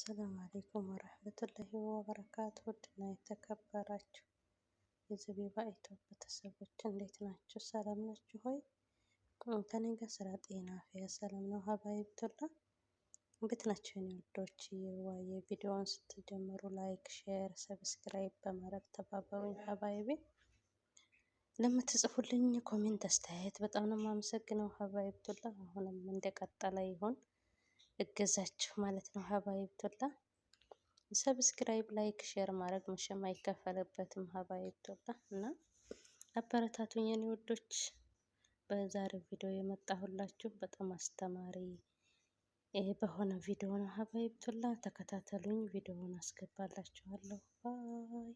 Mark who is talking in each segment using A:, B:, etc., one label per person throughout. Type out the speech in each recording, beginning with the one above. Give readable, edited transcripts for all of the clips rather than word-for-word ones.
A: السلام عليكم ورحمة الله وبركاته ودنا የተከበራችሁ የዘቢባ ኢትዮጵያ ቤተሰቦች እንዴት ናችሁ? ሰላም ናችሁ ሆይ? ከኔ ጋር ስራ ጤና አፍያ ሰላም ነው። ሀባይብቱላ እንዴት ናችሁ? የኔ ውዶች የቪዲዮውን ስትጀምሩ ላይክ፣ ሼር፣ ሰብስክራይብ በማድረግ ተባበሩኝ። ሀባይቤ ለምትጽፉልኝ ኮሜንት አስተያየት በጣም ነው የማመሰግነው። ሀባይብቱላ አሁንም እንደቀጠለ ይሆን እገዛችሁ ማለት ነው። ሀባይብቱላ ሰብስክራይብ ላይክ ሼር ማድረግ መቼም አይከፈልበትም። ሀባይብቱላ እና አበረታቱኝ የኔ ውዶች። በዛሬው ቪዲዮ የመጣሁላችሁ በጣም አስተማሪ በሆነ ቪዲዮ ነው። ሀባይብቱላ ተከታተሉኝ። ቪዲዮውን አስገባላችኋለሁ። ባይ።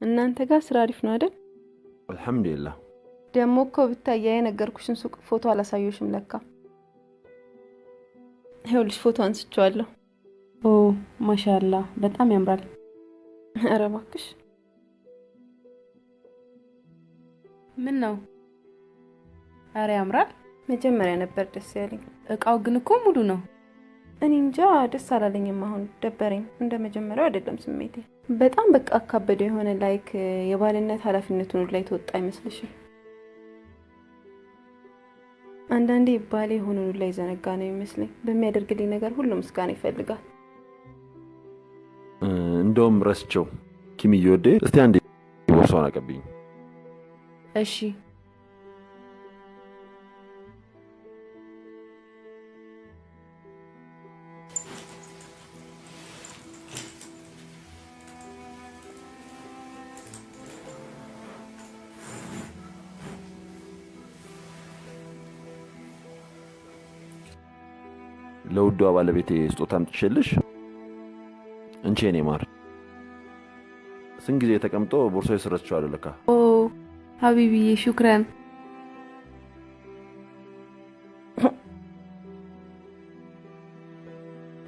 B: እናንተ ጋር ስራ አሪፍ ነው አይደል?
C: አልሐምዱሊላህ።
B: ደሞ እኮ ብታያ የነገርኩሽን ሱቅ ፎቶ አላሳየሽም ለካ። ይኸውልሽ ፎቶ አንስቼዋለሁ። ኦ ማሻአላ በጣም ያምራል። ኧረ እባክሽ ምን ነው? ኧረ ያምራል። መጀመሪያ ነበር ደስ ያለኝ። እቃው ግን እኮ ሙሉ ነው። እኔ እንጃ ደስ አላለኝም። አሁን ደበረኝ። እንደ መጀመሪያው አይደለም ስሜቴ። በጣም በቃ አካበደ የሆነ ላይክ የባልነት ኃላፊነቱን ላይ ተወጣ አይመስልሽም? አንዳንዴ ባሌ ሆኖኑ ላይ ዘነጋ ነው ይመስለኝ። በሚያደርግልኝ ነገር ሁሉ ምስጋና ይፈልጋል።
C: እንደውም ረስቸው ኪሚዬ ወዴ እስቲ አንዴ ቦርሳውን አቀብኝ።
B: እሺ
C: ለውዷ ባለቤቴ ስጦታ አምጥቼልሽ እንቺ የኔ ማር ስንት ጊዜ ተቀምጦ ቦርሳዬ ስረስቸዋለሁ ለካ።
B: ኦ ሀቢቢዬ ሹክራን።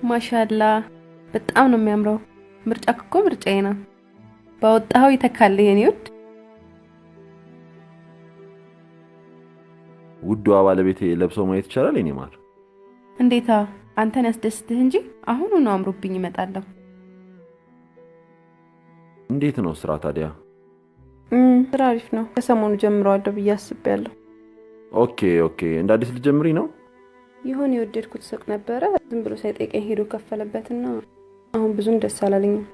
B: ማሻአላ በጣም ነው የሚያምረው። ምርጫክ እኮ ምርጫዬ ነው። ባወጣው ይተካል የኔ ውድ።
C: ውዷ ባለቤቴ ለብሶ ማየት ይቻላል የኔ ማር?
B: እንዴታ አንተን ያስደስትህ እንጂ አሁን ነው አምሮብኝ እመጣለሁ።
C: እንዴት ነው ስራ ታዲያ?
B: ስራ አሪፍ ነው። ከሰሞኑ ጀምረዋለሁ ብዬ አስቤያለሁ።
C: ኦኬ እንደ አዲስ ልጀምሪ ነው?
B: ይሁን የወደድኩት ሱቅ ነበረ። ዝም ብሎ ሳይጠይቀኝ ሄዶ ከፈለበትና አሁን ብዙም ደስ አላለኝም።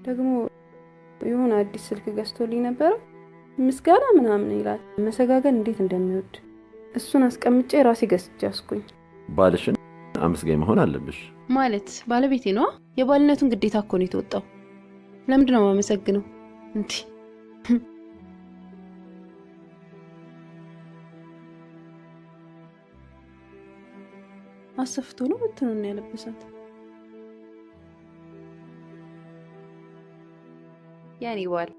B: ደግሞ የሆነ አዲስ ስልክ ገዝቶልኝ ነበረ። ምስጋና ምናምን ይላል። መሰጋገን እንዴት እንደሚወድ እሱን አስቀምጬ ራሴ ገዝቼ አስኩኝ።
C: ባልሽን አመስጋኝ መሆን አለብሽ።
B: ማለት ባለቤቴ ነው። የባልነቱን ግዴታ እኮ ነው የተወጣው። ለምንድን ነው የማመሰግነው? እንዴ አሰፍቶ ነው እንትኑን ያለበሳት። ያኔ ባል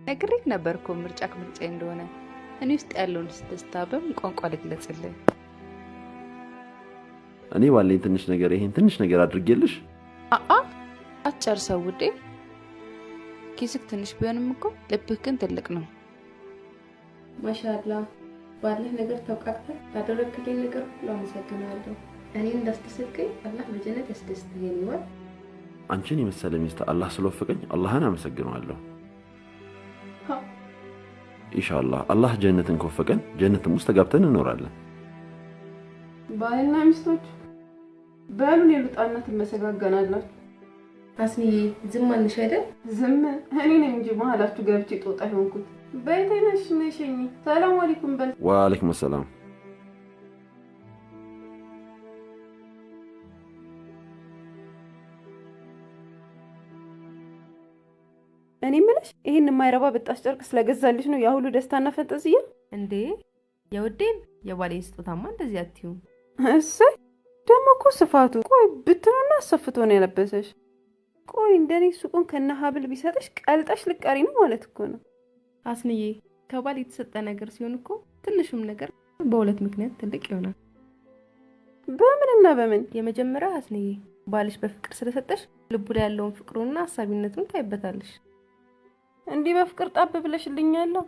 B: ነግሬክ ነበርኩ ምርጫክ ምርጫዬ እንደሆነ። እኔ ውስጥ ያለውን ደስታ በምን ቋንቋ ልግለጽልህ?
C: እኔ ባለኝ ትንሽ ነገር ይሄን ትንሽ ነገር አድርጌልሽ
B: አትጨርሰው ውዴ። ኪስክ ትንሽ ቢሆንም እኮ ልብህ ግን ትልቅ ነው። ማሻአላ ባለህ ነገር ተውቃቅተህ ያደረግልኝ ነገር ሁሉ አመሰግናለሁ። እኔን እንዳስደሰትከኝ አላህ በጀነት ያስደስትህ ይላል።
C: አንቺን የመሰለ ሚስት አላህ ስለወፈቀኝ አላህን አመሰግናለሁ። ኢንሻአላህ አላህ ጀነትን ከወፈቀን ጀነትም ውስጥ ተጋብተን እንኖራለን።
B: ባልና ሚስቶች በሉን የሉጣና ትመሰጋገናላችሁ። አስኒዬ ዝም አንሽ አይደል? ዝም እኔ ነኝ እንጂ መሀላችሁ ገብቼ ጦጣ ሆንኩት። በይተነሽ ነሽኝ። ሰላም አለይኩም በል።
C: ወአለይኩም ሰላም።
B: እኔ ምንሽ ይሄን የማይረባ በጣሽ ጨርቅ ስለገዛልሽ ነው ያ ሁሉ ደስታና ፈንጠዝያ እንዴ? የውዴን የባሌን ስጦታማ እንደዚህ አትዩ። እሰይ ደሞ እኮ ስፋቱ ቆይ ብትኑና አሰፍቶ ነው ያለበሰሽ። ቆይ እንደኔ ሱቁን ከነ ሀብል ቢሰጥሽ ቀልጠሽ ልቀሪ ነው ማለት እኮ ነው። አስንዬ ከባል የተሰጠ ነገር ሲሆን እኮ ትንሹም ነገር በሁለት ምክንያት ትልቅ ይሆናል። በምንና በምን? የመጀመሪያው አስንዬ ባልሽ በፍቅር ስለሰጠሽ ልቡ ላይ ያለውን ፍቅሩንና ሐሳቢነቱን ታይበታለሽ። እንዲህ በፍቅር ጣብ ብለሽልኛለሁ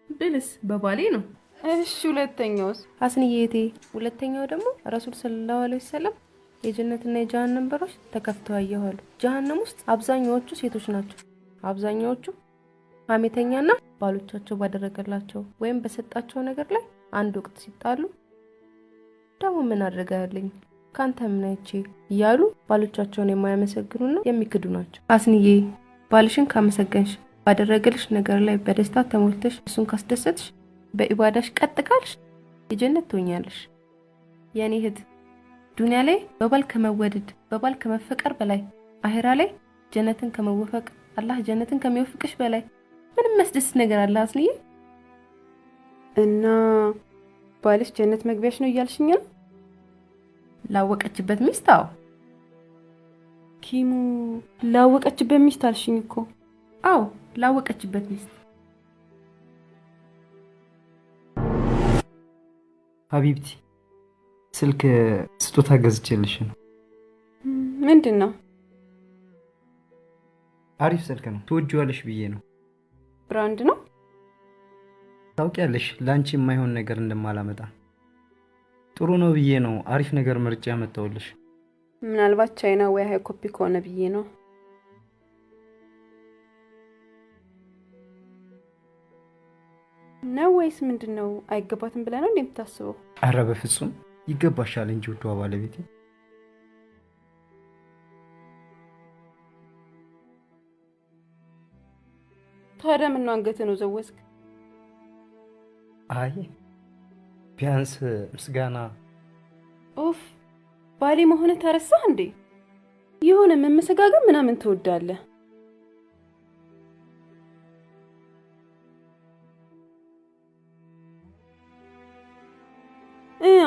B: ብልስ በባሌ ነው። እሺ ሁለተኛውስ? አስንዬቴ ሁለተኛው ደግሞ ረሱል ሰለላሁ ዐለይሂ ወሰለም የጀነትና የጀሃነም በሮች ተከፍተው አየኋሉ። ጀሃነም ውስጥ አብዛኛዎቹ ሴቶች ናቸው። አብዛኛዎቹ ሐሜተኛና ባሎቻቸው ባደረገላቸው ወይም በሰጣቸው ነገር ላይ አንድ ወቅት ሲጣሉ ደግሞ ምን አድርገህልኝ ካንተ ምን አይቼ እያሉ ባሎቻቸውን የማያመሰግኑና የሚክዱ ናቸው። አስንዬ ባልሽን ካመሰገንሽ ባደረገልሽ ነገር ላይ በደስታ ተሞልተሽ እሱን ካስደሰትሽ በኢባዳሽ ቀጥ ካልሽ የጀነት ትሆኛለሽ። የኔ እህት ዱንያ ላይ በባል ከመወደድ በባል ከመፈቀር በላይ አኺራ ላይ ጀነትን ከመወፈቅ አላህ ጀነትን ከሚወፍቅሽ በላይ ምንም መስደስ ነገር አለ አስንዬ? እና ባልሽ ጀነት መግቢያሽ ነው እያልሽኝ ነው? ላወቀችበት ሚስት? አዎ ኪሙ ላወቀችበት ሚስት አልሽኝ እኮ። አዎ ላወቀችበት ሚስት።
D: ሀቢብቲ ስልክ ስጦታ ገዝቼልሽ ነው።
B: ምንድን ነው?
D: አሪፍ ስልክ ነው፣ ትወጂዋለሽ ብዬ ነው።
B: ብራንድ ነው?
D: ታውቂያለሽ ለአንቺ የማይሆን ነገር እንደማላመጣ። ጥሩ ነው ብዬ ነው አሪፍ ነገር ምርጫ ያመጣውልሽ።
B: ምናልባት ቻይና ወይ ሃይ ኮፒ ከሆነ ብዬ ነው። ነው ወይስ ምንድነው? አይገባትም ብለህ ነው እንደምታስበው?
D: አረ በፍጹም ይገባሻል እንጂ ውዷ ባለቤቴ።
B: ታዲያ ምን ነው አንገትህ ነው ዘወዝክ?
D: አይ ቢያንስ ምስጋና።
B: ኦፍ ባሌ መሆነ ተረሳህ እንዴ? የሆነ መመሰጋገን ምናምን ትወዳለህ?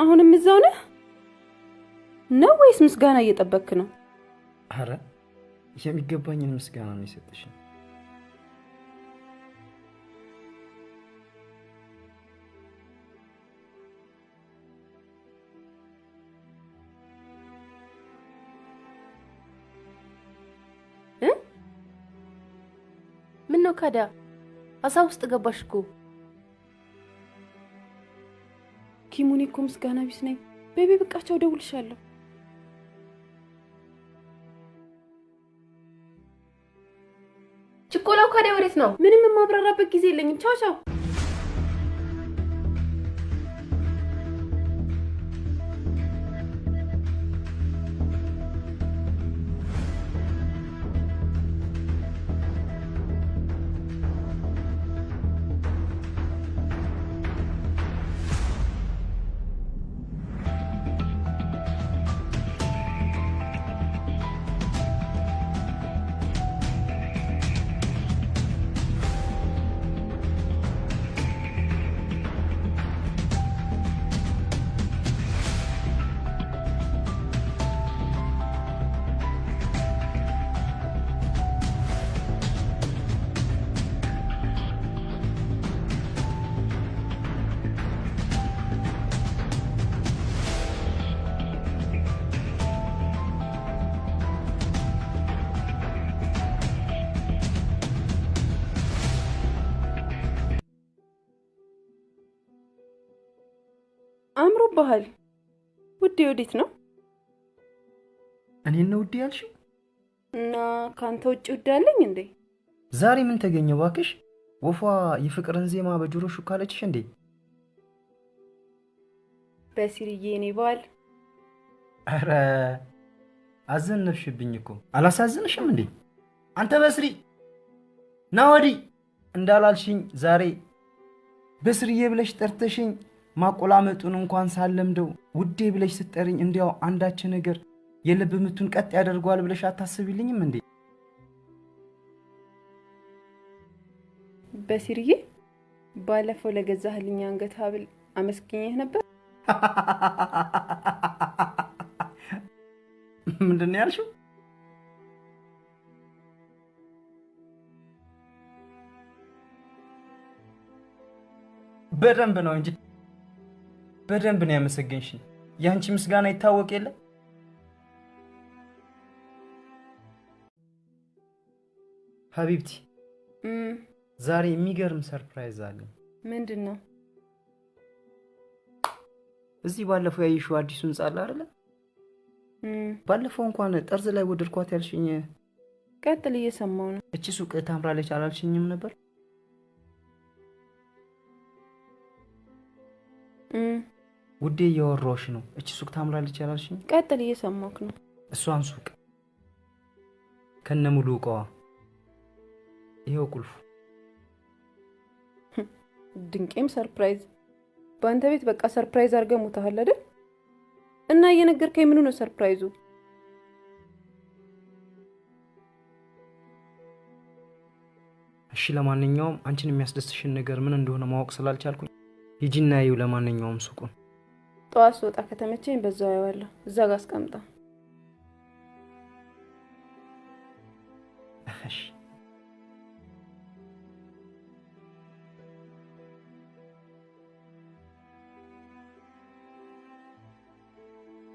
B: አሁንም እዛው ነህ ነው ወይስ ምስጋና እየጠበክ ነው?
D: አረ የሚገባኝን ምስጋና ነው የሰጠሽኝ።
B: ምን ነው ካዳ አሳ ውስጥ ገባሽ እኮ። ኪሙኒ እኮ ምስጋና ቢስ ነኝ። ቤቢ ብቃቸው ደውልሻለሁ። ችኮላው ካዳ ወዴት ነው? ምንም የማብራራበት ጊዜ የለኝም። ቻው ቻው። አምሮብሃል ውዴ። ወዴት ነው?
D: እኔን ነው ውዴ ያልሽው?
B: እና ካንተ ውጭ ውዴ አለኝ እንዴ?
D: ዛሬ ምን ተገኘ ባክሽ? ወፏ የፍቅርን ዜማ በጆሮሽ ካለችሽ እንዴ?
B: በሲሪዬ እኔ ባል።
D: አረ አዘነብሽብኝ እኮ። አላሳዝንሽም እንዴ? አንተ በስሪ ና ወዲህ እንዳላልሽኝ ዛሬ በስሪዬ ብለሽ ጠርተሽኝ ማቆላመጡን እንኳን ሳለምደው ውዴ ብለሽ ስትጠሪኝ እንዲያው አንዳች ነገር የልብ ምቱን ቀጥ ያደርገዋል ብለሽ አታስቢልኝም እንዴ?
B: በሲሪዬ ባለፈው ለገዛህልኝ አንገት ሐብል አመስግኜህ ነበር።
D: ምንድን ነው ያልሽው? በደንብ ነው እንጂ በደንብ ነው ያመሰገንሽኝ። ያንቺ ምስጋና ይታወቅ የለ። ሀቢብቲ ዛሬ የሚገርም ሰርፕራይዝ አለኝ።
B: ምንድን ነው?
D: እዚህ ባለፈው ያየሽው አዲሱ ህንጻ አለ አይደል? ባለፈው እንኳን ጠርዝ ላይ ወደድኳት ያልሽኝ።
B: ቀጥል፣ እየሰማው ነው።
D: እቺ ሱቅ ታምራለች አላልሽኝም ነበር? ውዴ እያወራሁሽ ነው። እቺ ሱቅ ታምራለች ያላልሽኝ?
B: ቀጥል፣ እየሰማክ ነው።
D: እሷን ሱቅ ከነ ሙሉ እቃዋ፣ ይሄው ቁልፉ።
B: ድንቄም ሰርፕራይዝ። በአንተ ቤት በቃ ሰርፕራይዝ አድርገህ ሞተሃል አይደል? እና እየነገርከኝ ምኑ ነው ሰርፕራይዙ?
D: እሺ ለማንኛውም አንቺን የሚያስደስትሽን ነገር ምን እንደሆነ ማወቅ ስላልቻልኩኝ ሂጂና ይው። ለማንኛውም ሱቁን
B: ጠዋት ስወጣ ከተመቸኝ በዛው ያዋለሁ። እዛ ጋር አስቀምጣ።
D: እሺ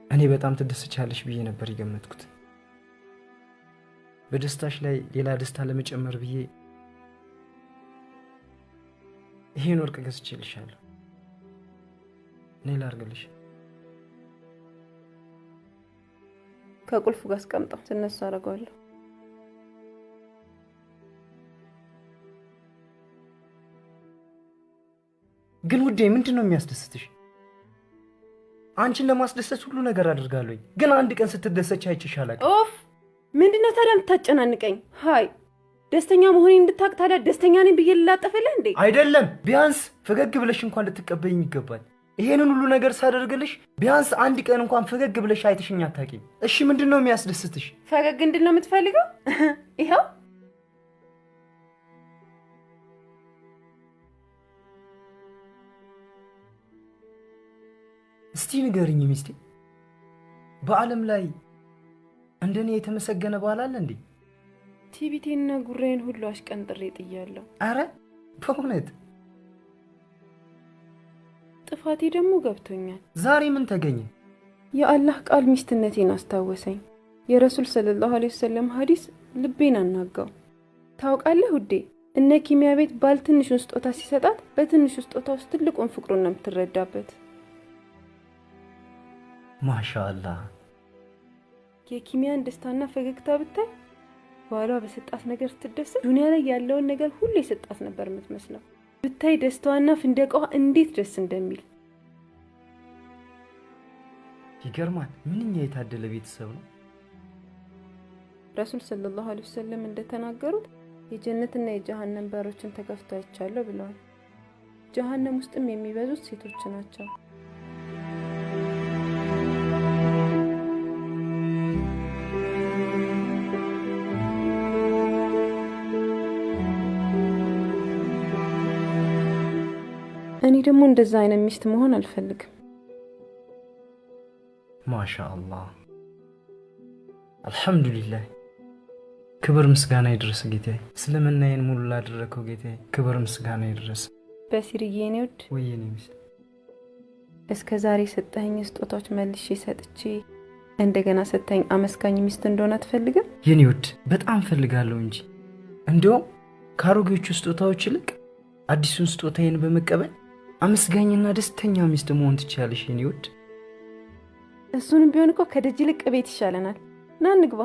D: እኔ በጣም ትደስቻለሽ ብዬ ነበር የገመትኩት። በደስታሽ ላይ ሌላ ደስታ ለመጨመር ብዬ ይሄን ወርቅ ገዝቼልሻለሁ። እኔ ላድርግልሽ።
B: ከቁልፉ ጋር አስቀምጣው፣ ስነሳ አደርገዋለሁ።
D: ግን ውዴ ምንድን ነው የሚያስደስትሽ? አንቺን ለማስደሰት ሁሉ ነገር አድርጋለሁ፣ ግን አንድ ቀን ስትደሰች አይቼሽ አላውቅም።
B: ኦፍ! ምንድነው ታዲያ የምታጨናንቀኝ? ሃይ ደስተኛ መሆኔን እንድታውቅ ታዲያ ደስተኛ ነኝ ብዬ ልላጠፍልህ እንዴ?
D: አይደለም፣ ቢያንስ ፈገግ ብለሽ እንኳን ልትቀበይኝ ይገባል። ይሄንን ሁሉ ነገር ሳደርግልሽ ቢያንስ አንድ ቀን እንኳን ፈገግ ብለሽ አይተሽኝ አታውቂም። እሺ ምንድን ነው የሚያስደስትሽ?
B: ፈገግ እንድል ነው የምትፈልገው? ይኸው
D: እስቲ ንገርኝ ሚስቴ፣ በዓለም ላይ እንደኔ የተመሰገነ ባል አለ እንዴ?
B: ቲቪቴና ጉራዬን ሁሉ አሽቀንጥሬ ጥያለሁ።
D: አረ በእውነት
B: ጥፋቴ ደግሞ ገብቶኛል።
D: ዛሬ ምን ተገኘ?
B: የአላህ ቃል ሚስትነቴን አስታወሰኝ። የረሱል ሰለላሁ ዐለይሂ ወሰለም ሐዲስ ልቤን አናጋው። ታውቃለህ ውዴ፣ እነ ኪሚያ ቤት ባል ትንሹን ስጦታ ሲሰጣት በትንሹ ስጦታ ውስጥ ትልቁን ፍቅሩን ነው የምትረዳበት።
D: ማሻአላህ።
B: የኪሚያን ደስታና ፈገግታ ብታይ ባሏ በሰጣት ነገር ስትደሰት ዱንያ ላይ ያለውን ነገር ሁሉ የሰጣት ነበር የምትመስለው። ብታይ ደስታዋና ፍንደቃዋ እንዴት ደስ እንደሚል።
D: ይገርማል። ምንኛ የታደለ ቤተሰብ ነው።
B: ረሱል ሰለላሁ ዐለይሂ ወሰለም እንደተናገሩት የጀነትና የጀሃነም በሮችን ተከፍተው አይቻለሁ ብለዋል። ጀሃነም ውስጥም የሚበዙት ሴቶች ናቸው። እኔ ደግሞ እንደዛ አይነት ሚስት መሆን አልፈልግም።
D: ማሻአላህ አልሐምዱሊላህ። ክብር ምስጋና ይድረስ ጌታዬ። እስልምናዬን ሙሉ ላደረከው ጌታዬ ክብር ምስጋና ይድረስ።
B: በሲርዬ የኔ ውድ፣
D: ወይ የኔ ሚስት፣
B: እስከ ዛሬ ሰጠኸኝ ስጦታዎች መልሼ ሰጥቼ እንደገና ሰጠኸኝ አመስጋኝ ሚስት እንደሆነ አትፈልግም?
D: የኔ ውድ በጣም ፈልጋለሁ እንጂ እንደውም ካሮጌዎቹ ስጦታዎች ይልቅ አዲሱን ስጦታዬን በመቀበል አመስጋኝና ደስተኛ ሚስት መሆን ትችያለሽ የኔ ውድ።
B: እሱንም ቢሆን እኮ ከደጅ ልቅ ቤት ይሻለናል። ና እንግባ።